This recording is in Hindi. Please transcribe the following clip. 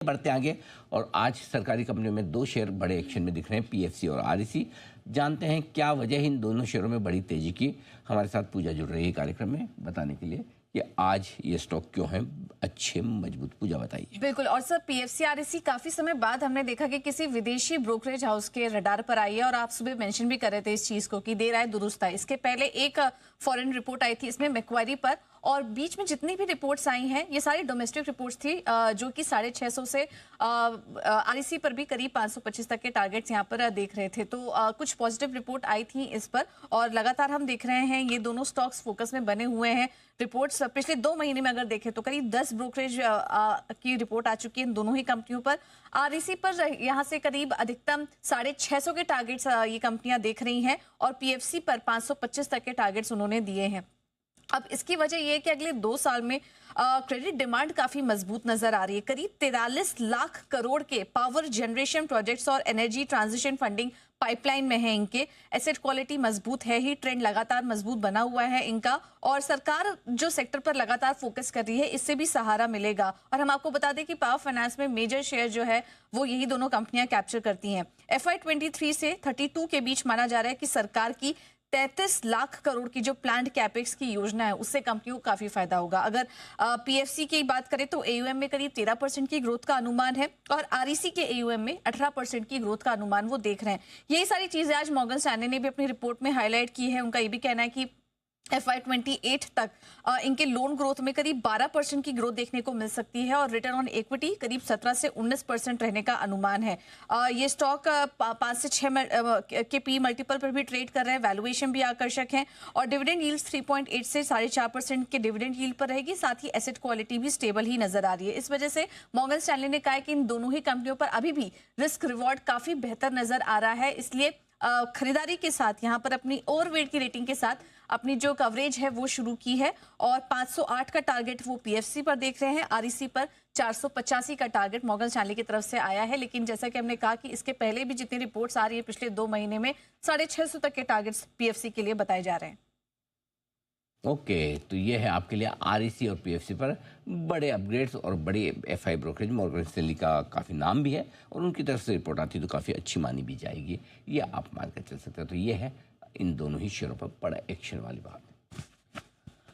बढ़ते आगे। और आज सरकारी कंपनियों में 2 शेयर बड़े एक्शन में दिख रहे हैं, पीएफसी और आरईसी। जानते हैं क्या वजह इन दोनों शेयरों में बड़ी तेजी की। हमारे साथ पूजा जुड़ रही है कार्यक्रम में बताने के लिए कि आज ये स्टॉक क्यों है अच्छे मजबूत। पूजा बताइए। बिल्कुल। और सर, पीएफसी आरईसी काफी समय बाद हमने देखा कि किसी विदेशी ब्रोकरेज हाउस के रडार पर आई है, और आप सुबह मेंशन भी कर रहे थे इस चीज को कि देर आए दुरुस्त आए। इसके पहले एक फॉरेन रिपोर्ट आई थी इसमें मैक्वारी पर, और बीच में जितनी भी रिपोर्ट्स आई हैं ये सारी डोमेस्टिक रिपोर्ट्स थी, जो कि 650 से आरईसी पर भी करीब 525 तक के टारगेट्स यहाँ पर देख रहे थे। तो कुछ पॉजिटिव रिपोर्ट आई थी इस पर, और लगातार हम देख रहे हैं ये दोनों स्टॉक्स फोकस में बने हुए हैं। रिपोर्ट्स पिछले 2 महीने में अगर देखें तो करीब 10 ब्रोकरेज की रिपोर्ट आ चुकी है इन दोनों ही कंपनियों पर। आरईसी पर यहाँ से करीब अधिकतम 650 के टारगेट्स ये कंपनियां देख रही हैं, और पीएफसी पर 525 तक के टारगेट्स उन्होंने दिए हैं। अब इसकी वजह यह है कि अगले 2 साल में क्रेडिट डिमांड काफी मजबूत नजर आ रही है। करीब 43 लाख करोड़ के पावर जनरेशन प्रोजेक्ट्स और एनर्जी ट्रांजिशन फंडिंग पाइपलाइन में है इनके। एसेट क्वालिटी मजबूत है ही, ट्रेंड लगातार मजबूत बना हुआ है इनका, और सरकार जो सेक्टर पर लगातार फोकस कर रही है इससे भी सहारा मिलेगा। और हम आपको बता दें कि पावर फाइनेंस में मेजर शेयर जो है वो यही दोनों कंपनियां कैप्चर करती हैं। FY23 से 32 के बीच माना जा रहा है कि सरकार की 33 लाख करोड़ की जो प्लान्ड कैपेक्स की योजना है उससे कंपनियों को काफी फायदा होगा। अगर पीएफसी की बात करें तो एयूएम में करीब 13% की ग्रोथ का अनुमान है, और आरईसी के एयूएम में 18% की ग्रोथ का अनुमान वो देख रहे हैं। यही सारी चीजें आज मॉर्गन स्टैनली ने भी अपनी रिपोर्ट में हाईलाइट की है। उनका ये भी कहना है कि FY28 तक इनके लोन ग्रोथ में करीब 12% की ग्रोथ देखने को मिल सकती है, और रिटर्न ऑन इक्विटी करीब 17 से 19% रहने का अनुमान है। ये स्टॉक 5 से 6 के पी मल्टीपल पर भी ट्रेड कर रहे हैं, वैल्यूएशन भी आकर्षक है, और डिविडेंड यील्ड 3.8 से 4.5% के डिविडेंड यील्ड पर रहेगी। साथ ही एसेट क्वालिटी भी स्टेबल ही नजर आ रही है। इस वजह से मॉर्गन स्टैनली ने कहा है कि इन दोनों ही कंपनियों पर अभी भी रिस्क रिवॉर्ड काफी बेहतर नजर आ रहा है, इसलिए खरीदारी के साथ यहाँ पर अपनी ओवरवेट की रेटिंग के साथ अपनी जो कवरेज है वो शुरू की है। और 508 का टारगेट वो पीएफसी पर देख रहे हैं, आरईसी पर 485 का टारगेट मॉर्गन स्टैनली की तरफ से आया है। लेकिन जैसा कि हमने कहा कि इसके पहले भी जितनी रिपोर्ट्स आ रही है पिछले 2 महीने में 650 तक के टारगेट्स पीएफसी के लिए बताए जा रहे हैं। ओके, तो ये है आपके लिए आरईसी और पीएफसी पर बड़े अपग्रेड्स और बड़ी एफआई ब्रोकरेज। मॉर्गन स्टैनली का काफ़ी नाम भी है, और उनकी तरफ से रिपोर्ट आती है तो काफ़ी अच्छी मानी भी जाएगी। ये आप मान कर चल सकते हैं। तो ये है इन दोनों ही शेयरों पर बड़ा एक्शन वाली बात।